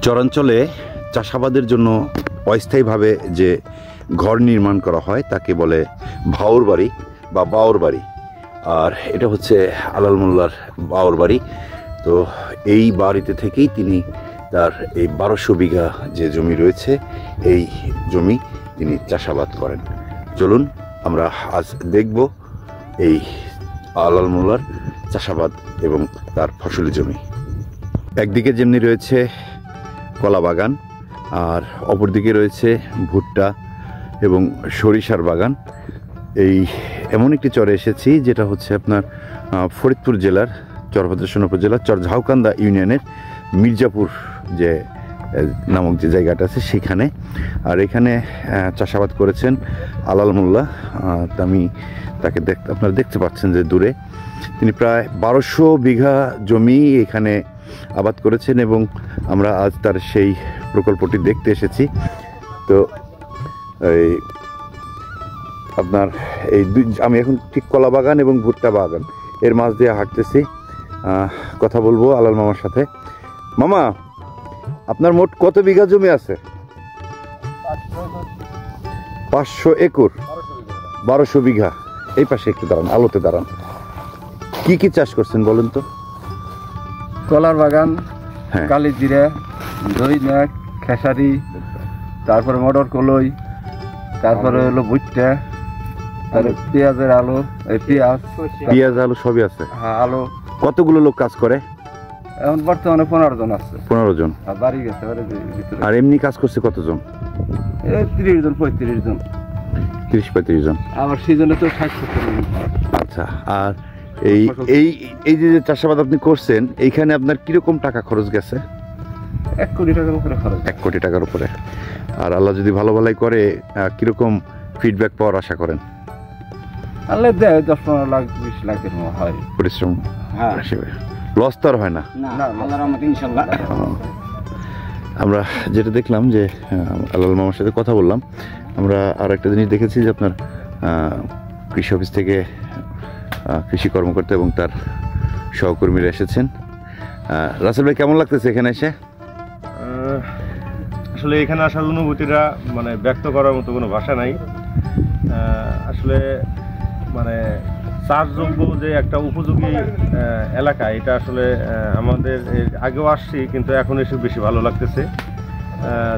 চরাঞ্চলে চাষাবাদের জন্য অস্থায়ীভাবে যে ঘর নির্মাণ করা হয় তাকে বলে ভাওর বাড়ি বা বাওর বাড়ি। আর এটা হচ্ছে আলাল মোল্লার বাওর বাড়ি। তো এই বাড়িতে থেকেই তিনি তার এই 1200 বিঘা যে জমি রয়েছে এই জমি তিনি চাষাবাদ করেন। চলুন আমরা আজ দেখব এই আলাল মোল্লার চাষাবাদ এবং তার ফসলি জমি। একদিকে যেমনি রয়েছে কলা বাগান আর অপরদিকে রয়েছে ভুট্টা এবং সরিষার বাগান। এমন একটি চরে এসেছি যেটা হচ্ছে আপনার ফরিদপুর জেলার চরভদ্রেশ্বর উপজেলার চরঝাউকান্দা ইউনিয়নের মির্জাপুর যে নামক যে জায়গাটা আছে সেখানে। আর এখানে চাষাবাদ করেছেন আলাল মোল্লা। আমি তাকে আপনারা দেখতে পাচ্ছেন যে দূরে তিনি প্রায় 1200 বিঘা জমি এখানে আবাদ করেছেন এবং আমরা আজ তার সেই প্রকল্পটি দেখতে এসেছি। তো আপনার আমি এখন ঠিক কলা বাগান এবং ভুট্টা বাগান এর মাঝ দিয়ে হাঁটতেছি। কথা বলবো আলাল মামার সাথে। মামা, আপনার মোট কত বিঘা জমি আছে? 500 একর, 1200 বিঘা। এই পাশে একটু দাঁড়ান, আলোতে দাঁড়ান। কি কি চাষ করছেন বলেন তো? কলার বাগান, কালি জিরা, দইনা, খেসারি, তারপরে মটর কলই, তারপরে হলো ভুট্টা, তারপরে পেঁয়াজের আলু, পেঁয়াজ আলু সবই আছে। হ্যাঁ, আলু। কতগুলো লোক কাজ করে? এখন বর্তমানে 15 জন আছে। 15 জন। বাড়ি গেছে। আর এমনি কাজ করছে কতজন? 30 জন, 35 জন। 30-35 জন। আবার সিজনে তো 60-70 জন। আচ্ছা। আর এই যে চাষাবাদ আপনি করছেন এইখানে আপনার কিরকম টাকা খরচ গেছে? 1 কোটি টাকার উপরে খরচ। 1 কোটি টাকার উপরে। আর আল্লাহ যদি ভালো ভালাই করে কিরকম ফিডব্যাক পাওয়ার আশা করেন? আল্লাহ দেয় 10-15 লাখ 20 লাখের মতো হয় পরিশ্রম। হ্যাঁ, লস তো আর হয় না। আল্লাহর রহমতে ইনশাআল্লাহ। আমরা যেটা দেখলাম যে আলাল মামার সাথে কথা বললাম, আমরা আর একটা জিনিস দেখেছি যে আপনার কৃষি অফিস থেকে কৃষি কর্মকর্তা এবং তার সহকর্মীরা এসেছেন। রাসেল ভাই, কেমন লাগতেছে এখানে এসে? আসলে এখানে আসার অনুভূতিটা মানে ব্যক্ত করার মতো কোনো ভাষা নাই। আসলে মানে চাষযোগ্য যে একটা উপযোগী এলাকা, এটা আসলে আমাদের আগেও আসছি কিন্তু এখন এসে বেশি ভালো লাগতেছে।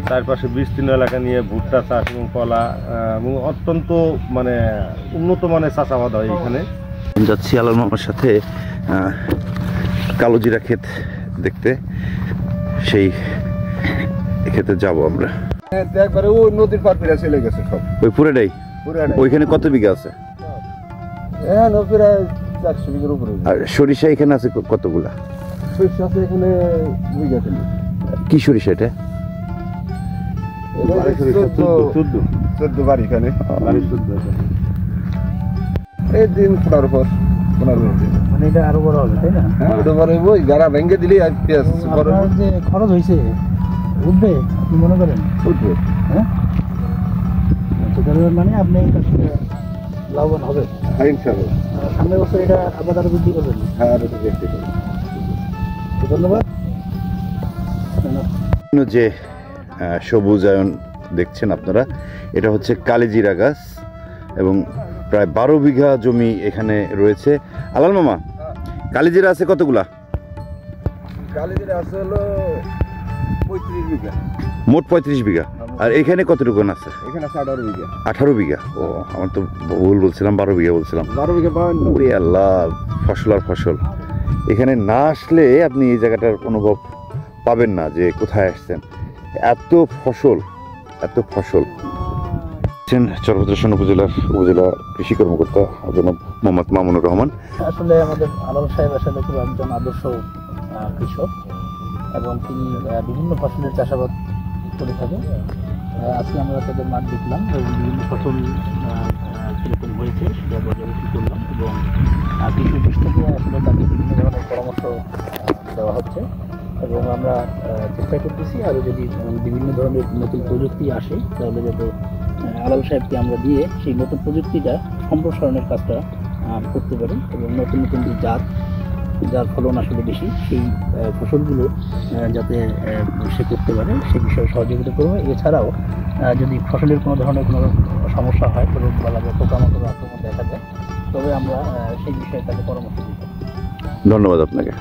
চারপাশে বিস্তীর্ণ এলাকা নিয়ে ভুট্টা চাষ এবং কলা এবং অত্যন্ত মানে উন্নত মানের চাষাবাদ হয় এখানে। যাচ্ছি আলাল মামার সাথে কালো জিরা ক্ষেত দেখতে। সেই ক্ষেতে যাব আমরা। একবারে ওই নদীর পার পেরে চলে গেছে সব। ওই পুরোটাই? ওইখানে কত বিঘা আছে? হ্যাঁ, প্রায় 400 বিঘার উপরে। আর সরিষা এখানে আছে কতগুলা? সরিষা আছে এখানে বিঘা। কি সরিষা এটা? 14 বাড়ি এখানে। এই দিন 15 পর 15 দিন মানে এটা আরো বড় হবে, তাই না? হ্যাঁ, এটা বড় হবে। ওই গাড়া ভেঙে দিলি আর পেঁয়াজ বড় যে খরচ হইছে উঠবে আপনি মনে করেন? উঠবে। হ্যাঁ, মানে আপনি লাভবান হবে ইনশাআল্লাহ। সামনের বছর এটা আবার আরো বৃদ্ধি করবেন। হ্যাঁ, আরো বৃদ্ধি করবেন। ধন্যবাদ। যে সবুজায়ন দেখছেন আপনারা, এটা হচ্ছে কালিজিরা গাছ এবং প্রায় 12 বিঘা জমি এখানে রয়েছে। আলাল মামা, কালিজিরা আছে কতগুলা? কালিজিরা আছে হলো 35 বিঘা। মোট 35 বিঘা। আর এখানে কতটুকু আছে? এখানে আছে 18 বিঘা। 18 বিঘা? ও, আমার তো ভুল বলছিলাম, 12 বিঘা বলছিলাম। 12 বিঘা পাবেন। ওরে আল্লাহ, ফসল আর ফসল। এখানে না আসলে আপনি এই জায়গাটার অনুভব পাবেন না যে কোথায় আসছেন। এত ফসল, এত ফসল। চরভদ্রেশ্বর উপজেলা কৃষি কর্মকর্তা জনাব মোহাম্মদ মামুনুর রহমান। আসলে আমাদের আলাল সাহেব আসলে খুব একজন আদর্শ কৃষক এবং তিনি বিভিন্ন ফসলের চাষাবাদ করে থাকেন। আজকে আমরা তাদের মাঠ দেখলাম এবং বিভিন্ন ফসল কীরকম হয়েছে সেটা পর্যবেক্ষণ করলাম এবং কৃষি অফিস থেকে আসলে তাকে বিভিন্ন ধরনের পরামর্শ দেওয়া হচ্ছে এবং আমরা চেষ্টা করতেছি আরও যদি বিভিন্ন ধরনের নতুন প্রযুক্তি আসে তাহলে যাতে আলাল সাহেবকে আমরা দিয়ে সেই নতুন প্রযুক্তিটা সম্প্রসারণের কাজটা করতে পারি এবং নতুন নতুন যে জাত যার ফলন আসলে বেশি, সেই ফসলগুলো যাতে সে করতে পারে সে বিষয়ে সহযোগিতা করবে। এছাড়াও যদি ফসলের কোনো ধরনের কোনো সমস্যা হয়, রোগবালা বা পোকামাকড়ের আক্রমণ দেখা যায়, তবে আমরা সেই বিষয়ে তাকে পরামর্শ দিই। ধন্যবাদ আপনাকে।